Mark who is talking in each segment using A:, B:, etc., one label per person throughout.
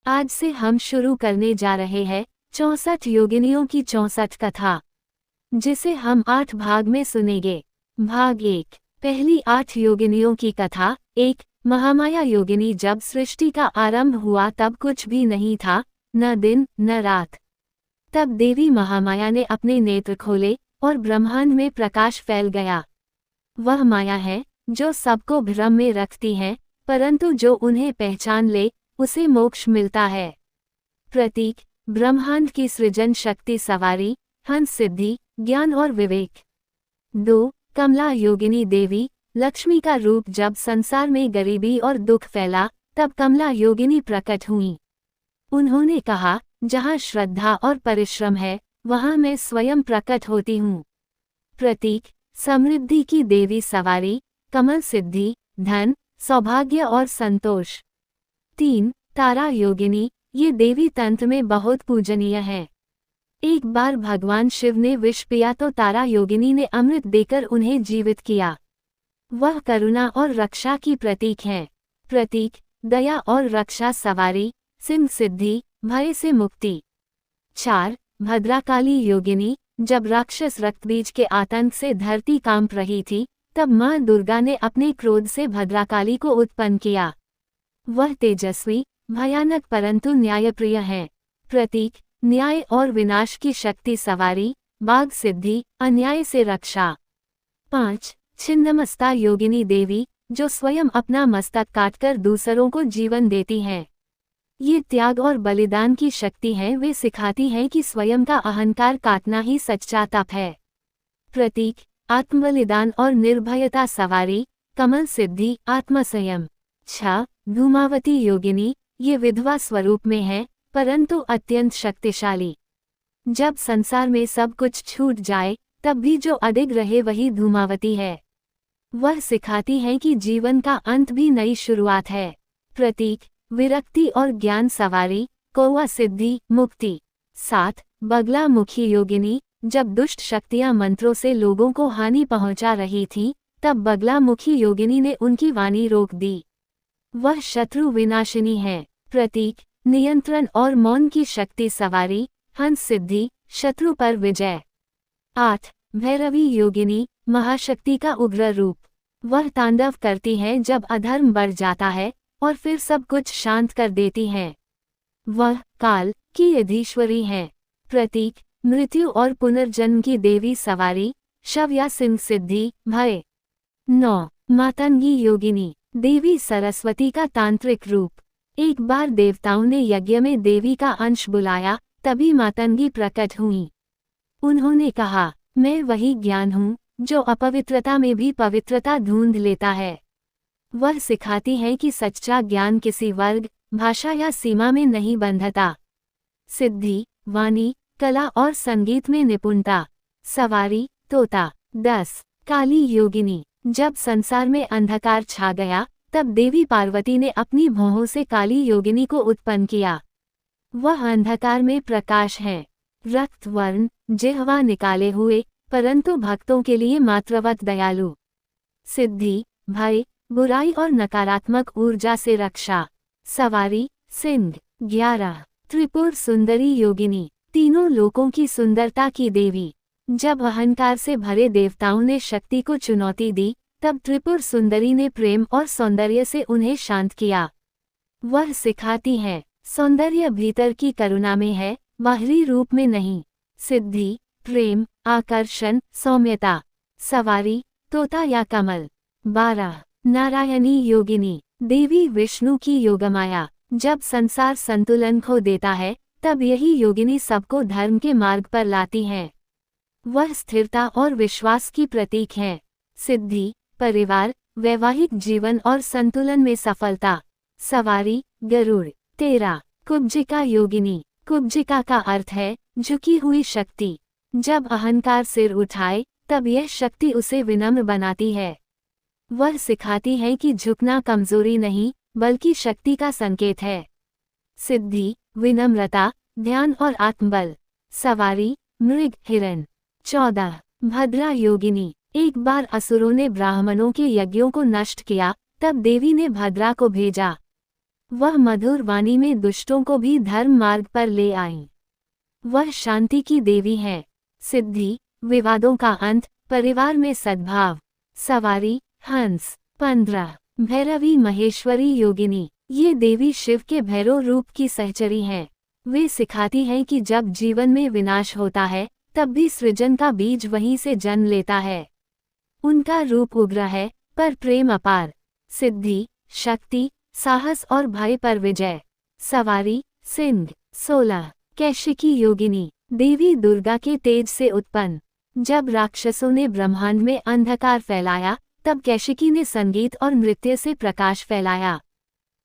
A: आज से हम शुरू करने जा रहे हैं 64 योगिनियों की 64 कथा, जिसे हम 8 भाग में सुनेंगे। भाग 1। पहली 8 योगिनियों की कथा। 1। महामाया योगिनी। जब सृष्टि का आरंभ हुआ तब कुछ भी नहीं था, न दिन न रात। तब देवी महामाया ने अपने नेत्र खोले और ब्रह्मांड में प्रकाश फैल गया। वह माया है जो सबको भ्रम में रखती है, परंतु जो उन्हें पहचान ले उसे मोक्ष मिलता है। प्रतीक: ब्रह्मांड की सृजन शक्ति सवारी, हंस सिद्धि, ज्ञान और विवेक। 2। कमला योगिनी देवी, लक्ष्मी का रूप। जब संसार में गरीबी और दुख फैला तब कमला योगिनी प्रकट हुई। उन्होंने कहा, जहाँ श्रद्धा और परिश्रम है वहाँ मैं स्वयं प्रकट होती हूँ। प्रतीक: समृद्धि की देवी सवारी, कमल सिद्धि, धन, सौभाग्य और संतोष। 3। तारा योगिनी। ये देवी तंत्र में बहुत पूजनीय है। एक बार भगवान शिव ने विष पिया तो तारा योगिनी ने अमृत देकर उन्हें जीवित किया। वह करुणा और रक्षा की प्रतीक है। प्रतीक: दया और रक्षा सवारी, सिंह सिद्धि, भय से मुक्ति। 4। भद्राकाली योगिनी। जब राक्षस रक्तबीज के आतंक से धरती कांप रही थी तब मां दुर्गा ने अपने क्रोध से भद्राकाली को उत्पन्न किया। वह तेजस्वी, भयानक परंतु न्यायप्रिय है। प्रतीक: न्याय और विनाश की शक्ति सवारी, बाघ सिद्धि, अन्याय से रक्षा। 5। छिन्नमस्ता योगिनी देवी, जो स्वयं अपना मस्तक काटकर दूसरों को जीवन देती हैं। ये त्याग और बलिदान की शक्ति है। वे सिखाती हैं कि स्वयं का अहंकार काटना ही सच्चा तप है। प्रतीक: आत्मबलिदान और निर्भयता सवारी, कमल सिद्धि, आत्मसंयम। 6। धूमावती योगिनी। ये विधवा स्वरूप में है परंतु अत्यंत शक्तिशाली। जब संसार में सब कुछ छूट जाए तब भी जो अडिग रहे वही धूमावती है। वह सिखाती है कि जीवन का अंत भी नई शुरुआत है। प्रतीक: विरक्ति और ज्ञान सवारी, कौवा सिद्धि, मुक्ति। 7। बगला मुखी योगिनी। जब दुष्ट शक्तियां मंत्रों से लोगों को हानि पहुंचा रही थीं, तब बगला मुखी योगिनी ने उनकी वाणी रोक दी। वह शत्रु विनाशिनी है। प्रतीक: नियंत्रण और मौन की शक्ति सवारी, हंस सिद्धि, शत्रु पर विजय। 8। भैरवी योगिनी। महाशक्ति का उग्र रूप। वह तांडव करती है जब अधर्म बढ़ जाता है और फिर सब कुछ शांत कर देती हैं। वह काल की अधीश्वरी हैं। प्रतीक: मृत्यु और पुनर्जन्म की देवी सवारी, शव या सिंह सिद्धि, भय। 9। मातंगी योगिनी। देवी सरस्वती का तांत्रिक रूप। एक बार देवताओं ने यज्ञ में देवी का अंश बुलाया, तभी मातंगी प्रकट हुई। उन्होंने कहा, मैं वही ज्ञान हूँ जो अपवित्रता में भी पवित्रता ढूंढ लेता है। वह सिखाती है कि सच्चा ज्ञान किसी वर्ग, भाषा या सीमा में नहीं बंधता। सिद्धि, वाणी, कला और संगीत में निपुणता सवारी, तोता। 10। काली योगिनी। जब संसार में अंधकार छा गया तब देवी पार्वती ने अपनी भौहों से काली योगिनी को उत्पन्न किया। वह अंधकार में प्रकाश है। रक्त वर्ण, जिह्वा निकाले हुए, परंतु भक्तों के लिए मातृवत दयालु। सिद्धि, भय, बुराई और नकारात्मक ऊर्जा से रक्षा सवारी, सिंह। 11। त्रिपुर सुंदरी योगिनी। तीनों लोकों की सुंदरता की देवी। जब अहंकार से भरे देवताओं ने शक्ति को चुनौती दी तब त्रिपुर सुंदरी ने प्रेम और सौंदर्य से उन्हें शांत किया। वह सिखाती है, सौंदर्य भीतर की करुणा में है, बाहरी रूप में नहीं। सिद्धि, प्रेम, आकर्षण, सौम्यता सवारी, तोता या कमल। 12। नारायणी योगिनी। देवी विष्णु की योगमाया। जब संसार संतुलन खो देता है तब यही योगिनी सबको धर्म के मार्ग पर लाती हैं। वह स्थिरता और विश्वास की प्रतीक है। सिद्धि, परिवार, वैवाहिक जीवन और संतुलन में सफलता सवारी, गरुड़। 13। कुब्जिका योगिनी। कुब्जिका का अर्थ है झुकी हुई शक्ति। जब अहंकार सिर उठाए तब यह शक्ति उसे विनम्र बनाती है। वह सिखाती है कि झुकना कमजोरी नहीं बल्कि शक्ति का संकेत है। सिद्धि, विनम्रता, ध्यान और आत्मबल सवारी, मृग, हिरण। 14। भद्रा योगिनी। एक बार असुरों ने ब्राह्मणों के यज्ञों को नष्ट किया, तब देवी ने भद्रा को भेजा। वह मधुर वाणी में दुष्टों को भी धर्म मार्ग पर ले आई। वह शांति की देवी है। सिद्धि, विवादों का अंत, परिवार में सद्भाव। सवारी, हंस। 15 भैरवी महेश्वरी योगिनी। ये देवी शिव के भैरव रूप की सहचरी हैं। वे सिखाती हैं कि जब जीवन में विनाश होता है तब भी सृजन का बीज वहीं से जन्म लेता है। उनका रूप उग्र है पर प्रेम अपार। सिद्धि, शक्ति, साहस और भय पर विजय। सवारी, सिंह। 16 कैशिकी योगिनी। देवी दुर्गा के तेज से उत्पन्न। जब राक्षसों ने ब्रह्मांड में अंधकार फैलाया तब कैशिकी ने संगीत और नृत्य से प्रकाश फैलाया।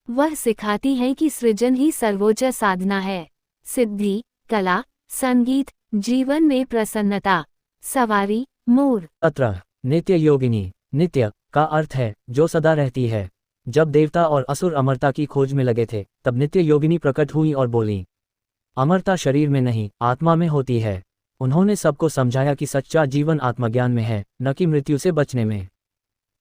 A: वह सिखाती है कि सृजन ही सर्वोच्च साधना है। सिद्धि, कला, संगीत, जीवन में प्रसन्नता। सवारी, मोर।
B: 17 नित्य योगिनी। नित्य का अर्थ है जो सदा रहती है। जब देवता और असुर अमरता की खोज में लगे थे तब नित्य योगिनी प्रकट हुई और बोली, अमरता शरीर में नहीं आत्मा में होती है। उन्होंने सबको समझाया कि सच्चा जीवन आत्मज्ञान में है, न कि मृत्यु से बचने में।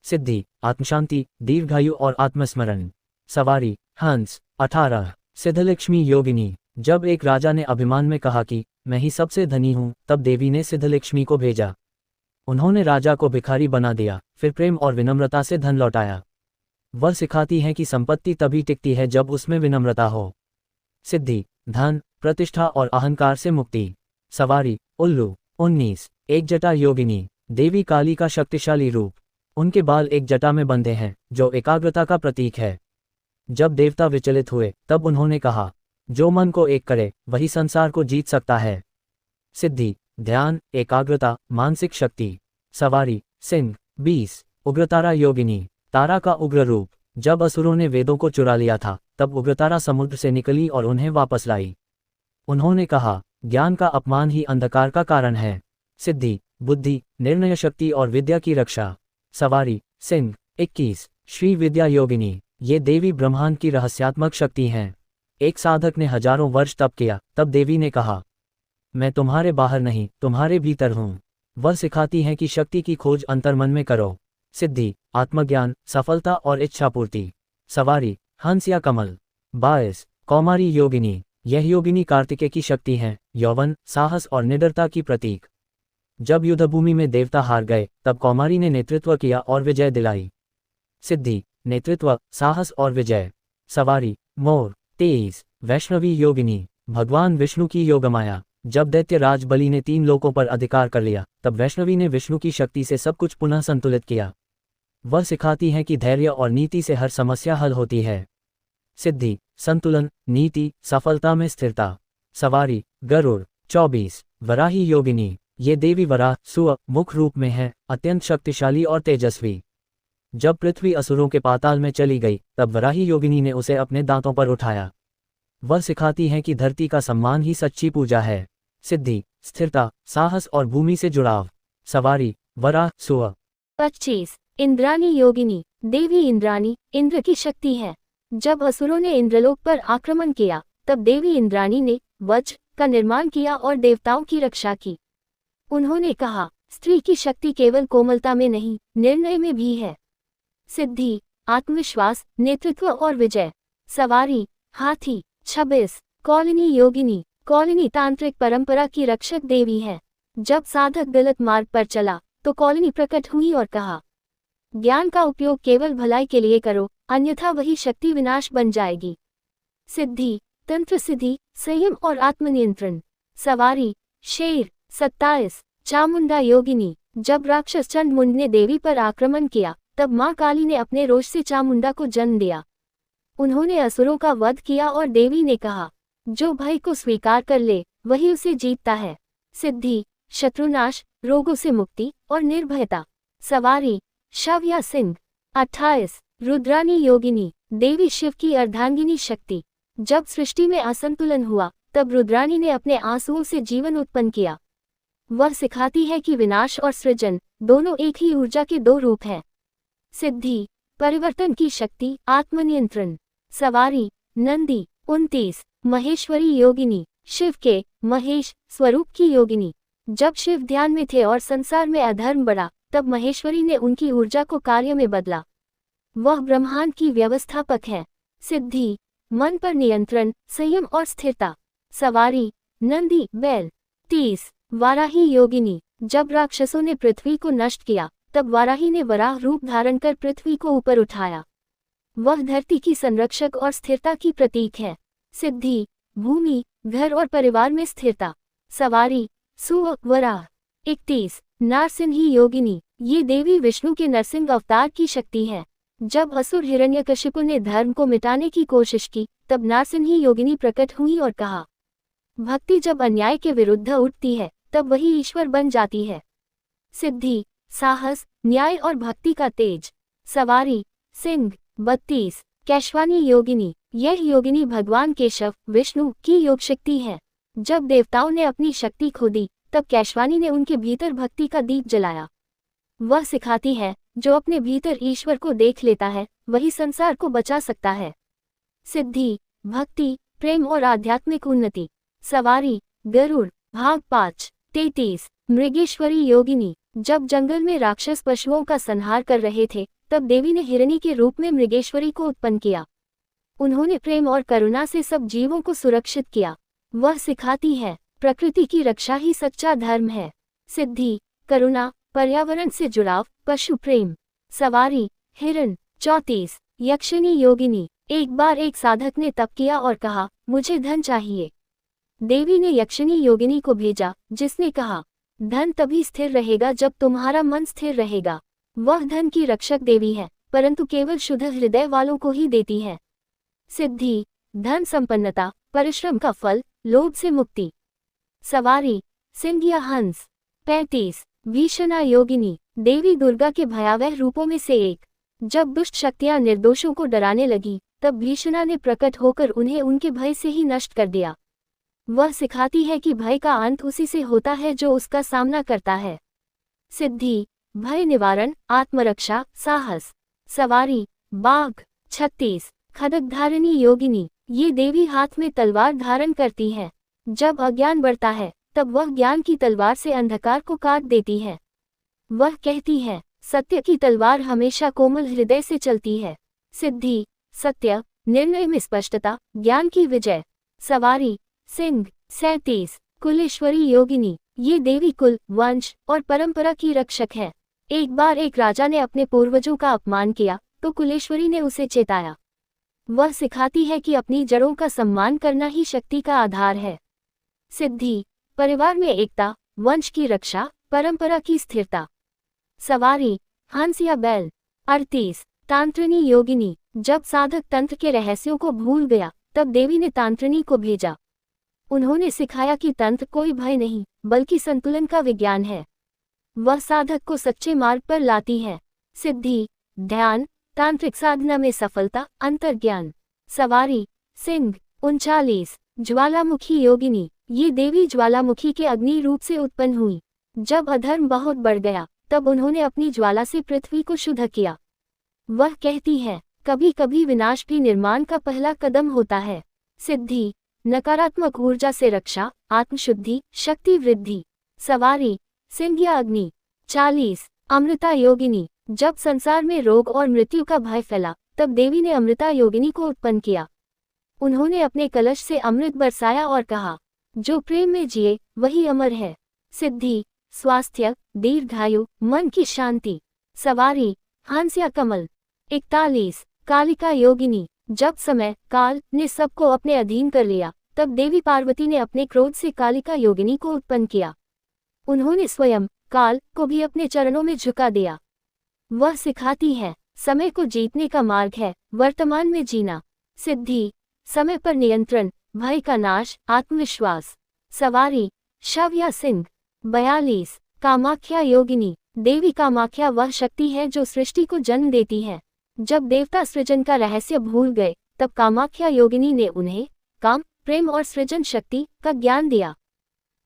B: सिद्धि, आत्मशांति, दीर्घायु और आत्मस्मरण। सवारी, हंस। 18 सिद्धलक्ष्मी योगिनी। जब एक राजा ने अभिमान में कहा कि मैं ही सबसे धनी हूँ, तब देवी ने सिद्धलक्ष्मी को भेजा। उन्होंने राजा को भिखारी बना दिया, फिर प्रेम और विनम्रता से धन लौटाया। वह सिखाती हैं कि संपत्ति तभी टिकती है जब उसमें विनम्रता हो। सिद्धि, धन, प्रतिष्ठा और अहंकार से मुक्ति। सवारी, उल्लू। 19 एक जटा योगिनी। देवी काली का शक्तिशाली रूप। उनके बाल एक जटा में बंधे हैं जो एकाग्रता का प्रतीक है। जब देवता विचलित हुए तब उन्होंने कहा, जो मन को एक करे वही संसार को जीत सकता है। सिद्धि, ध्यान, एकाग्रता, मानसिक शक्ति। सवारी, सिंह। 20 उग्रतारा योगिनी। तारा का उग्र रूप। जब असुरों ने वेदों को चुरा लिया था तब उग्रतारा समुद्र से निकली और उन्हें वापस लाई। उन्होंने कहा, ज्ञान का अपमान ही अंधकार का कारण है। सिद्धि, बुद्धि, निर्णय शक्ति और विद्या की रक्षा। सवारी, सिंह। 21 श्री विद्या योगिनी। ये देवी ब्रह्मांड की रहस्यात्मक शक्ति हैं। एक साधक ने हजारों वर्ष तप किया, तब देवी ने कहा, मैं तुम्हारे बाहर नहीं तुम्हारे भीतर हूँ। वह सिखाती हैं कि शक्ति की खोज अंतर्मन में करो। सिद्धि, आत्मज्ञान, सफलता और इच्छापूर्ति। सवारी, हंस या कमल। 22 कौमारी योगिनी। यह योगिनी कार्तिकेय की शक्ति है, यौवन, साहस और निडरता की प्रतीक। जब युद्धभूमि में देवता हार गए तब कौमारी ने नेतृत्व किया और विजय दिलाई। सिद्धि, नेतृत्व, साहस और विजय। सवारी, मोर। 23 वैष्णवी योगिनी। भगवान विष्णु की योगमाया। जब दैत्य राज बलि ने 3 लोकों पर अधिकार कर लिया तब वैष्णवी ने विष्णु की शक्ति से सब कुछ पुनः संतुलित किया। वह सिखाती हैं कि धैर्य और नीति से हर समस्या हल होती है। सिद्धि, संतुलन, नीति, सफलता में स्थिरता। सवारी, गरुड़। 24 वराही योगिनी। ये देवी वराह सुअ मुख रूप में है, अत्यंत शक्तिशाली और तेजस्वी। जब पृथ्वी असुरों के पाताल में चली गई तब वराही योगिनी ने उसे अपने दांतों पर उठाया। वह सिखाती हैं कि धरती का सम्मान ही सच्ची पूजा है। सिद्धि, स्थिरता, साहस और भूमि से जुड़ाव। सवारी, वराह सुअ।
A: 25 इंद्राणी योगिनी। देवी इंद्राणी इंद्र की शक्ति है। जब असुरों ने इंद्रलोक पर आक्रमण किया तब देवी इंद्राणी ने वज्र का निर्माण किया और देवताओं की रक्षा की। उन्होंने कहा, स्त्री की शक्ति केवल कोमलता में नहीं निर्णय में भी है। सिद्धि, आत्मविश्वास, नेतृत्व और विजय। सवारी, हाथी। 26 कौलिनी योगिनी। कौलिनी तांत्रिक परंपरा की रक्षक देवी है। जब साधक गलत मार्ग पर चला तो कौलिनी प्रकट हुई और कहा, ज्ञान का उपयोग केवल भलाई के लिए करो, अन्यथा वही शक्ति विनाश बन जाएगी। सिद्धि, तंत्र सिद्धि, संयम और आत्मनियंत्रण। सवारी, शेर। 27 चामुंडा योगिनी। जब राक्षस चंडमुंड ने देवी पर आक्रमण किया तब मां काली ने अपने रोष से चामुंडा को जन्म दिया। उन्होंने असुरों का वध किया और देवी ने कहा, जो भय को स्वीकार कर ले वही उसे जीतता है। सिद्धि, शत्रुनाश, रोगों से मुक्ति और निर्भयता। सवारी, शव या सिंह। 28 रुद्राणी योगिनी। देवी शिव की अर्धांगिनी शक्ति। जब सृष्टि में असंतुलन हुआ तब रुद्राणी ने अपने आंसुओं से जीवन उत्पन्न किया। वह सिखाती है कि विनाश और सृजन दोनों एक ही ऊर्जा के 2 रूप हैं। सिद्धि, परिवर्तन की शक्ति, आत्मनियंत्रण। सवारी, नंदी। 29 महेश्वरी योगिनी। शिव के महेश स्वरूप की योगिनी। जब शिव ध्यान में थे और संसार में अधर्म बढ़ा तब महेश्वरी ने उनकी ऊर्जा को कार्य में बदला। वह ब्रह्मांड की व्यवस्थापक है। सिद्धि, मन पर नियंत्रण, संयम और स्थिरता। सवारी नंदी बैल। 30 वाराही योगिनी। जब राक्षसों ने पृथ्वी को नष्ट किया तब वाराही ने वराह रूप धारण कर पृथ्वी को ऊपर उठाया। वह धरती की संरक्षक और स्थिरता की प्रतीक है। सिद्धि भूमि, घर और परिवार में स्थिरता। सवारी सुअ वराह। 31 नारसिंही योगिनी। ये देवी विष्णु के नरसिंह अवतार की शक्ति है। जब असुर हिरण्यकशिपु ने धर्म को मिटाने की कोशिश की तब नारसिंही योगिनी प्रकट हुई और कहा, भक्ति जब अन्याय के विरुद्ध उठती है तब वही ईश्वर बन जाती है। सिद्धि साहस, न्याय और भक्ति का तेज। सवारी सिंह। 32 कैशवानी योगिनी। यह योगिनी भगवान केशव विष्णु की योग शक्ति है। जब देवताओं ने अपनी शक्ति खो दी तब कैशवानी ने उनके भीतर भक्ति का दीप जलाया। वह सिखाती है, जो अपने भीतर ईश्वर को देख लेता है वही संसार को बचा सकता है। सिद्धि भक्ति, प्रेम और आध्यात्मिक उन्नति। सवारी गरुड़। भाग 5। 33 मृगेश्वरी योगिनी। जब जंगल में राक्षस पशुओं का संहार कर रहे थे तब देवी ने हिरणी के रूप में मृगेश्वरी को उत्पन्न किया। उन्होंने प्रेम और करुणा से सब जीवों को सुरक्षित किया। वह सिखाती है, प्रकृति की रक्षा ही सच्चा धर्म है। सिद्धि करुणा, पर्यावरण से जुड़ाव, पशु प्रेम। सवारी हिरण। 34 यक्षिणी योगिनी। एक बार एक साधक ने तप किया और कहा, मुझे धन चाहिए। देवी ने यक्षिणी योगिनी को भेजा, जिसने कहा, धन तभी स्थिर रहेगा जब तुम्हारा मन स्थिर रहेगा। वह धन की रक्षक देवी है, परंतु केवल शुद्ध हृदय वालों को ही देती है। सिद्धि धन संपन्नता, परिश्रम का फल, लोभ से मुक्ति। सवारी सिंह या हंस। 35 भीषणा योगिनी। देवी दुर्गा के भयावह रूपों में से एक। जब दुष्ट शक्तियां निर्दोषों को डराने लगी तब भीषणा ने प्रकट होकर उन्हें उनके भय से ही नष्ट कर दिया। वह सिखाती है कि भय का अंत उसी से होता है जो उसका सामना करता है। सिद्धि भय निवारण, आत्मरक्षा, साहस। सवारी बाघ। 36 खड्गधारिणी योगिनी। ये देवी हाथ में तलवार धारण करती है। जब अज्ञान बढ़ता है तब वह ज्ञान की तलवार से अंधकार को काट देती है। वह कहती है, सत्य की तलवार हमेशा कोमल हृदय से चलती है। सिद्धि सत्य, निर्णय में स्पष्टता, ज्ञान की विजय। सवारी सिंह। 37 कुलेश्वरी योगिनी। ये देवी कुल, वंश और परंपरा की रक्षक है। एक बार एक राजा ने अपने पूर्वजों का अपमान किया तो कुलेश्वरी ने उसे चेताया। वह सिखाती है कि अपनी जड़ों का सम्मान करना ही शक्ति का आधार है। सिद्धि परिवार में एकता, वंश की रक्षा, परंपरा की स्थिरता। सवारी हंस या बैल। 38 तांत्रिणी योगिनी। जब साधक तंत्र के रहस्यों को भूल गया तब देवी ने तांत्रिणी को भेजा। उन्होंने सिखाया कि तंत्र कोई भय नहीं बल्कि संतुलन का विज्ञान है। वह साधक को सच्चे मार्ग पर लाती है। सिद्धि ध्यान, तांत्रिक साधना में सफलता, अंतर्ज्ञान। सवारी सिंह। 39 ज्वालामुखी योगिनी। ये देवी ज्वालामुखी के अग्नि रूप से उत्पन्न हुई। जब अधर्म बहुत बढ़ गया तब उन्होंने अपनी ज्वाला से पृथ्वी को शुद्ध किया। वह कहती है, कभी कभी विनाश भी निर्माण का पहला कदम होता है। सिद्धि नकारात्मक ऊर्जा से रक्षा, आत्मशुद्धि, शक्ति वृद्धि। सवारी सिंह या अग्नि। 40 अमृता योगिनी। जब संसार में रोग और मृत्यु का भय फैला तब देवी ने अमृता योगिनी को उत्पन्न किया। उन्होंने अपने कलश से अमृत बरसाया और कहा, जो प्रेम में जिए वही अमर है। सिद्धि स्वास्थ्य, दीर्घायु, मन की शांति। सवारी हंस या कमल। 41 कालिका योगिनी। जब समय काल ने सबको अपने अधीन कर लिया तब देवी पार्वती ने अपने क्रोध से कालिका योगिनी को उत्पन्न किया। उन्होंने स्वयं काल को भी अपने चरणों में झुका दिया। वह सिखाती है, समय को जीतने का मार्ग है वर्तमान में जीना। सिद्धि समय पर नियंत्रण, भय का नाश, आत्मविश्वास। सवारी शव या सिंह। 42 कामाख्या योगिनी। देवी कामाख्या वह शक्ति है जो सृष्टि को जन्म देती है। जब देवता सृजन का रहस्य भूल गए तब कामाख्या योगिनी ने उन्हें काम, प्रेम और सृजन शक्ति का ज्ञान दिया।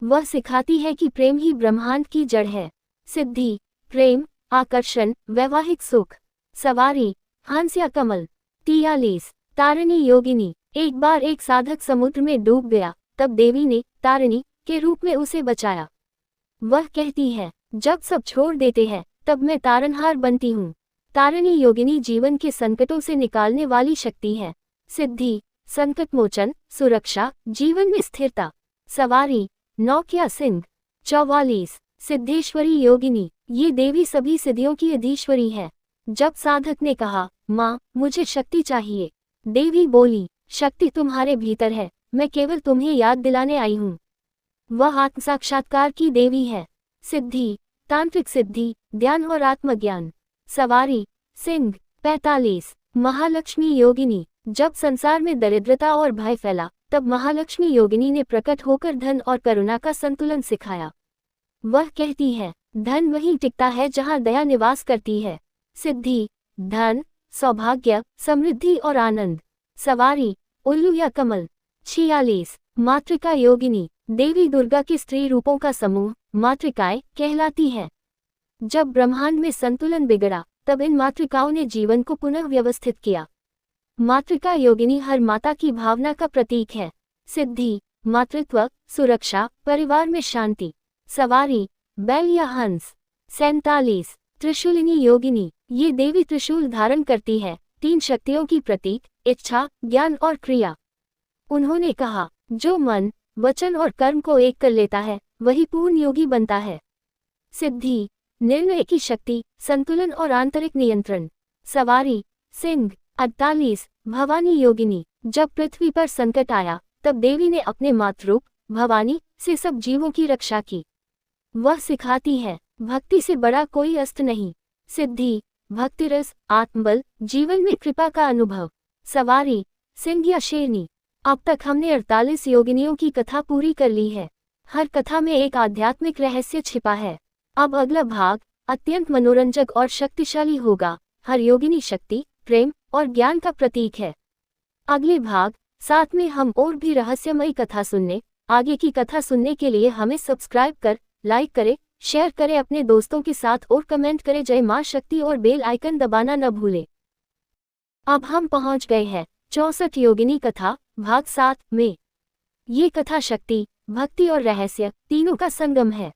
A: वह सिखाती है कि प्रेम ही ब्रह्मांड की जड़ है। सिद्धि प्रेम, आकर्षण, वैवाहिक सुख। सवारी हंस या कमल। 43 तारिणी योगिनी। एक बार एक साधक समुद्र में डूब गया तब देवी ने तारिणी के रूप में उसे बचाया। वह कहती है, जब सब छोड़ देते हैं तब मैं तारनहार बनती हूँ। तारिणी योगिनी जीवन के संकटों से निकालने वाली शक्ति है। सिद्धि संकट मोचन, सुरक्षा, जीवन में स्थिरता। सवारी, नौक्या सिंह। 44 सिद्धेश्वरी योगिनी, ये देवी सभी सिद्धियों की अधीश्वरी है। जब साधक ने कहा, माँ मुझे शक्ति चाहिए, देवी बोली, शक्ति तुम्हारे भीतर है, मैं केवल तुम्हें याद दिलाने आई हूँ। वह आत्म साक्षात्कार की देवी है। सिद्धि, तांत्रिक सिद्धि, ध्यान और आत्मज्ञान। सवारी, सिंह। 45 महालक्ष्मी योगिनी, जब संसार में दरिद्रता और भय फैला, तब महालक्ष्मी योगिनी ने प्रकट होकर धन और करुणा का संतुलन सिखाया। वह कहती है, धन वहीं टिकता है जहाँ दया निवास करती है। सिद्धि, धन, सौभाग्य, समृद्धि और आनंद। सवारी, उल्लू या कमल। 46 मातृका योगिनी, देवी दुर्गा के स्त्री रूपों का समूह मातृकाएं कहलाती है। जब ब्रह्मांड में संतुलन बिगड़ा, तब इन मातृकाओं ने जीवन को पुनः व्यवस्थित किया। मातृका योगिनी हर माता की भावना का प्रतीक है। सिद्धि, मातृत्व, सुरक्षा, परिवार में शांति। सवारी, बैल या हंस। 47 त्रिशूलिनी योगिनी, ये देवी त्रिशूल धारण करती है, 3 शक्तियों की प्रतीक, इच्छा, ज्ञान और क्रिया। उन्होंने कहा, जो मन, वचन और कर्म को एक कर लेता है, वही पूर्ण योगी बनता है। सिद्धि, निर्णय की शक्ति, संतुलन और आंतरिक नियंत्रण। सवारी, सिंह। 48 भवानी योगिनी, जब पृथ्वी पर संकट आया, तब देवी ने अपने मातृरूप भवानी से सब जीवों की रक्षा की। वह सिखाती है, भक्ति से बड़ा कोई अस्त्र नहीं। सिद्धि, भक्तिरस, आत्मबल, जीवन में कृपा का अनुभव। सवारी, सिंह या शेरनी। अब तक हमने 48 योगिनियों की कथा पूरी कर ली है। हर कथा में एक आध्यात्मिक रहस्य छिपा है। अब अगला भाग अत्यंत मनोरंजक और शक्तिशाली होगा। हर योगिनी शक्ति, प्रेम और ज्ञान का प्रतीक है। अगले भाग 7 में हम और भी रहस्यमयी कथा सुनने। आगे की कथा सुनने के लिए हमें सब्सक्राइब कर, लाइक करें, शेयर करें अपने दोस्तों के साथ और कमेंट करें। जय मां शक्ति और बेल आइकन दबाना न भूलें। अब हम पहुंच गए हैं 64 योगिनी कथा भाग 7 में। ये कथा शक्ति, भक्ति और रहस्य तीनों का संगम है।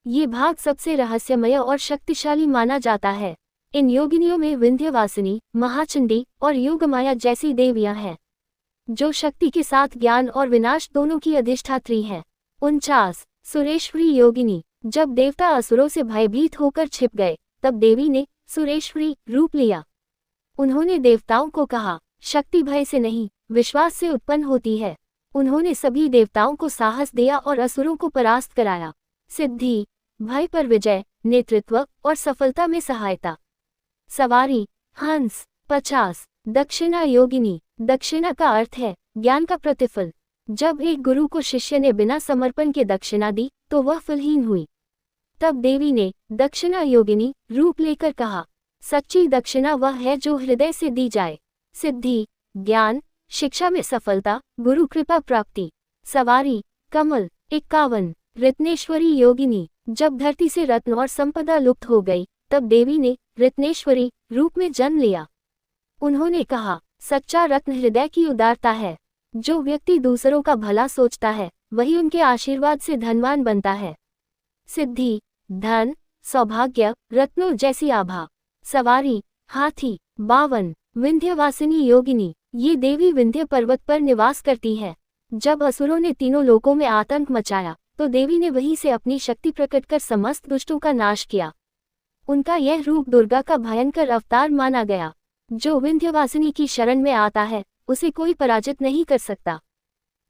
A: ये भाग सबसे रहस्यमय और शक्तिशाली माना जाता है। इन योगिनियों में विंध्यवासिनी, महाचंडी और योगमाया जैसी देवियां हैं, जो शक्ति के साथ ज्ञान और विनाश दोनों की अधिष्ठात्री हैं। 49 सुरेश्वरी योगिनी, जब देवता असुरों से भयभीत होकर छिप गए, तब देवी ने सुरेश्वरी रूप लिया। उन्होंने देवताओं को कहा, शक्ति भय से नहीं, विश्वास से उत्पन्न होती है। उन्होंने सभी देवताओं को साहस दिया और असुरों को परास्त कराया। सिद्धि, भय पर विजय, नेतृत्व और सफलता में सहायता। सवारी, हंस। 50 दक्षिणा योगिनी, दक्षिणा का अर्थ है ज्ञान का प्रतिफल। जब एक गुरु को शिष्य ने बिना समर्पण के दक्षिणा दी, तो वह फलहीन हुई। तब देवी ने दक्षिणा योगिनी रूप लेकर कहा, सच्ची दक्षिणा वह है जो हृदय से दी जाए। सिद्धि, ज्ञान, शिक्षा में सफलता, गुरु कृपा प्राप्ति। सवारी, कमल। 51 रत्नेश्वरी योगिनी, जब धरती से रत्न और संपदा लुप्त हो गई, तब देवी ने रत्नेश्वरी रूप में जन्म लिया। उन्होंने कहा, सच्चा रत्न हृदय की उदारता है। जो व्यक्ति दूसरों का भला सोचता है, वही उनके आशीर्वाद से धनवान बनता है। सिद्धि, धन, सौभाग्य, रत्नों जैसी आभा। सवारी, हाथी। 52 विंध्यवासिनी योगिनी, ये देवी विंध्य पर्वत पर निवास करती है। जब असुरों ने तीनों लोकों में आतंक मचाया, तो देवी ने वहीं से अपनी शक्ति प्रकट कर समस्त दुष्टों का नाश किया। उनका यह रूप दुर्गा का भयंकर अवतार माना गया। जो विंध्यवासिनी की शरण में आता है, उसे कोई पराजित नहीं कर सकता।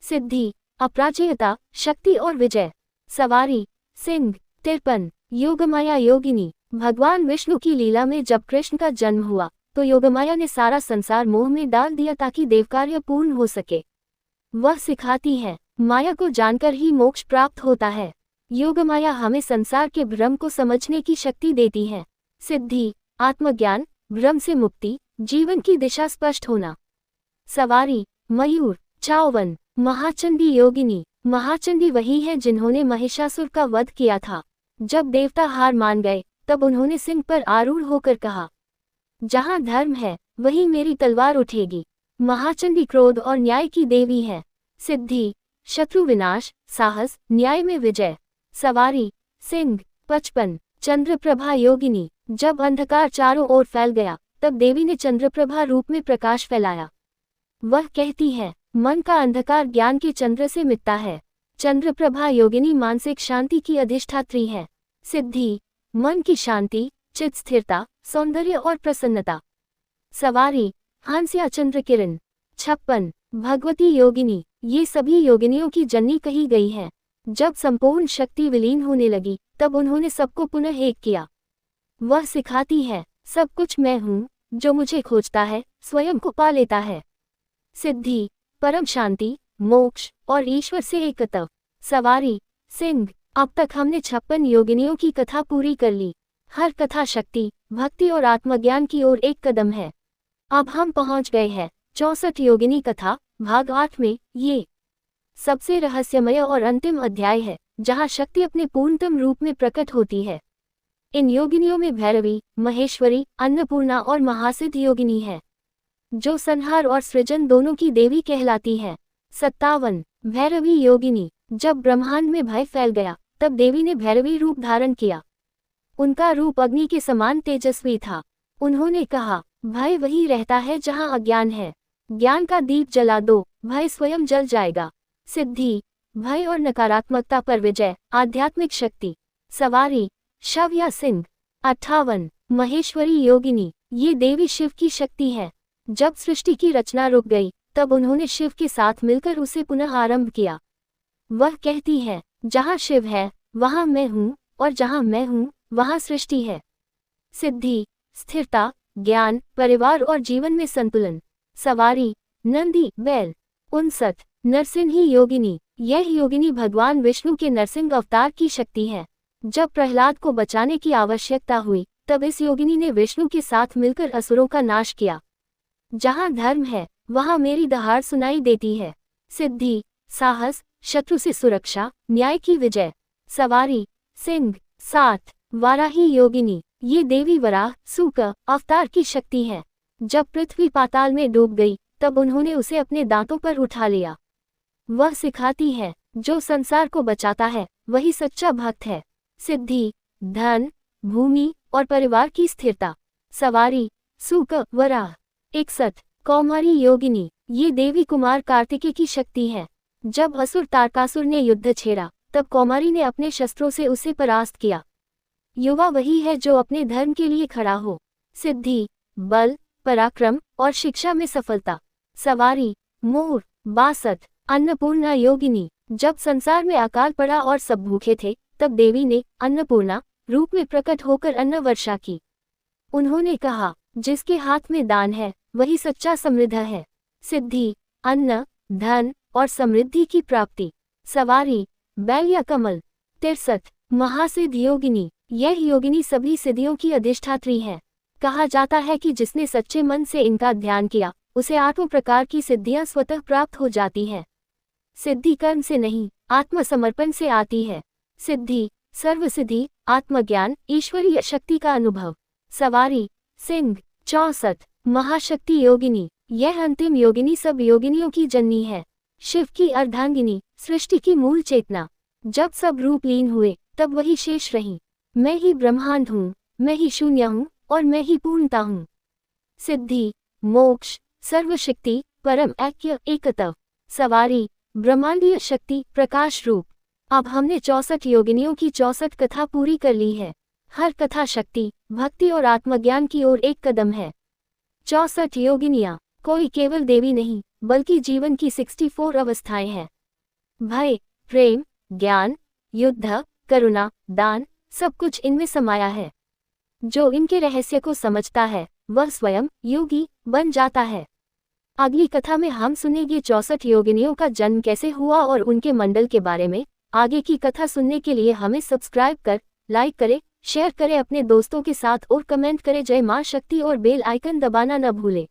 A: सिद्धि, अपराजयता, शक्ति और विजय। सवारी, सिंह। 53 योगमाया योगिनी, भगवान विष्णु की लीला में जब कृष्ण का जन्म हुआ, तो योगमाया ने सारा संसार मोह में डाल दिया ताकि देवकार्य पूर्ण हो सके। वह सिखाती है, माया को जानकर ही मोक्ष प्राप्त होता है। योगमाया हमें संसार के भ्रम को समझने की शक्ति देती है। सिद्धि, आत्मज्ञान, भ्रम से मुक्ति, जीवन की दिशा स्पष्ट होना। सवारी, मयूर। 54 महाचंडी योगिनी, महाचंडी वही है जिन्होंने महिषासुर का वध किया था। जब देवता हार मान गए, तब उन्होंने सिंह पर आरूढ़ होकर कहा, जहाँ धर्म है, वहीं मेरी तलवार उठेगी। महाचंडी क्रोध और न्याय की देवी है। सिद्धि, शत्रु विनाश, साहस, न्याय में विजय। सवारी, सिंह। 55 चंद्रप्रभा योगिनी, जब अंधकार चारों ओर फैल गया, तब देवी ने चंद्रप्रभा रूप में प्रकाश फैलाया। वह कहती है, मन का अंधकार ज्ञान के चंद्र से मिटता है। चंद्रप्रभा योगिनी मानसिक शांति की अधिष्ठात्री है। सिद्धि, मन की शांति, चित्त स्थिरता, सौंदर्य और प्रसन्नता। सवारी, हंस या चंद्र किरण। 56 भगवती योगिनी, ये सभी योगिनियों की जननी कही गई है। जब संपूर्ण शक्ति विलीन होने लगी तब उन्होंने सबको पुनः एक किया। वह सिखाती है, सब कुछ मैं हूँ, जो मुझे खोजता है स्वयं को पा लेता है। सिद्धि, परम शांति, मोक्ष और ईश्वर से एकत्व। सवारी, सिंह, अब तक हमने 56 योगिनियों की कथा पूरी कर ली। हर कथा शक्ति, भक्ति और आत्मज्ञान की ओर एक कदम है। अब हम पहुंच गए हैं 64 योगिनी कथा भाग 8 में। ये सबसे रहस्यमय और अंतिम अध्याय है, जहां शक्ति अपने पूर्णतम रूप में प्रकट होती है। इन योगिनियों में भैरवी, महेश्वरी, अन्नपूर्णा और महासिद्ध योगिनी है, जो संहार और सृजन दोनों की देवी कहलाती है। 57 भैरवी योगिनी, जब ब्रह्मांड में भय फैल गया तब देवी ने भैरवी रूप धारण किया। उनका रूप अग्नि के समान तेजस्वी था। उन्होंने कहा, भय वही रहता है जहां अज्ञान है। ज्ञान का दीप जला दो, भय स्वयं जल जाएगा। सिद्धि, भय और नकारात्मकता पर विजय, आध्यात्मिक शक्ति। सवारी, शव या सिंह। 58 महेश्वरी योगिनी, ये देवी शिव की शक्ति है। जब सृष्टि की रचना रुक गई तब उन्होंने शिव के साथ मिलकर उसे पुनः आरंभ किया। वह कहती है, जहाँ शिव है वहाँ मैं हूँ, और जहाँ मैं हूँ वहाँ सृष्टि है। सिद्धि, स्थिरता, ज्ञान, परिवार और जीवन में संतुलन। सवारी, नंदी बैल। 59 नरसिंही योगिनी, यह योगिनी भगवान विष्णु के नरसिंह अवतार की शक्ति है। जब प्रहलाद को बचाने की आवश्यकता हुई तब इस योगिनी ने विष्णु के साथ मिलकर असुरों का नाश किया। जहाँ धर्म है वहाँ मेरी दहाड़ सुनाई देती है। सिद्धि, साहस, शत्रु से सुरक्षा, न्याय की विजय। सवारी, सिंह। 7 वाराही योगिनी, ये देवी वराह सूक अवतार की शक्ति है। जब पृथ्वी पाताल में डूब गई तब उन्होंने उसे अपने दांतों पर उठा लिया। वह सिखाती है, जो संसार को बचाता है वही सच्चा भक्त है। सिद्धि, धन, भूमि और परिवार की स्थिरता। सवारी, सूक वराह। 61 कौमारी योगिनी, ये देवी कुमार कार्तिकेय की शक्ति है। जब असुर तारकासुर ने युद्ध छेड़ा तब कौमारी ने अपने शस्त्रों से उसे परास्त किया। युवा वही है जो अपने धर्म के लिए खड़ा हो। सिद्धि, बल, पराक्रम और शिक्षा में सफलता। सवारी, मोर। 62 अन्नपूर्णा योगिनी, जब संसार में अकाल पड़ा और सब भूखे थे तब देवी ने अन्नपूर्णा रूप में प्रकट होकर अन्न वर्षा की। उन्होंने कहा, जिसके हाथ में दान है वही सच्चा समृद्ध है। सिद्धि, अन्न, धन और समृद्धि की प्राप्ति। सवारी, बैल या कमल। 63 महासिद्ध योगिनी, यह योगिनी सभी सिद्धियों की अधिष्ठात्री है। कहा जाता है कि जिसने सच्चे मन से इनका ध्यान किया उसे 8 प्रकार की सिद्धियां स्वतः प्राप्त हो जाती हैं। सिद्धि कर्म से नहीं, आत्मसमर्पण से आती है। सिद्धि, सर्वसिद्धि, आत्मज्ञान, ईश्वरीय शक्ति का अनुभव। सवारी, सिंह। 64 महाशक्ति योगिनी, यह अंतिम योगिनी सब योगिनियों की जननी है। शिव की अर्धांगिनी, सृष्टि की मूल चेतना। जब सब रूप लीन हुए तब वही शेष रही। मैं ही ब्रह्मांड हूँ, मैं ही शून्य हूँ और मैं ही पूर्णता हूँ। सिद्धि, मोक्ष, सर्वशक्ति, परम ऐक्य, एकत्व। सवारी, ब्रह्मांडीय शक्ति, प्रकाश रूप। अब हमने 64 योगिनियों की 64 कथा पूरी कर ली है। हर कथा शक्ति, भक्ति और आत्मज्ञान की ओर एक कदम है। 64 योगिनियाँ कोई केवल देवी नहीं बल्कि जीवन की 64 अवस्थाएं हैं। भय, प्रेम, ज्ञान, युद्ध, करुणा, दान, सब कुछ इनमें समाया है। जो इनके रहस्य को समझता है वह स्वयं योगी बन जाता है। अगली कथा में हम सुनेंगे 64 योगिनियों का जन्म कैसे हुआ और उनके मंडल के बारे में। आगे की कथा सुनने के लिए हमें सब्सक्राइब कर, लाइक करें, शेयर करें अपने दोस्तों के साथ और कमेंट करें। जय मां शक्ति और बेल आइकन दबाना न भूलें।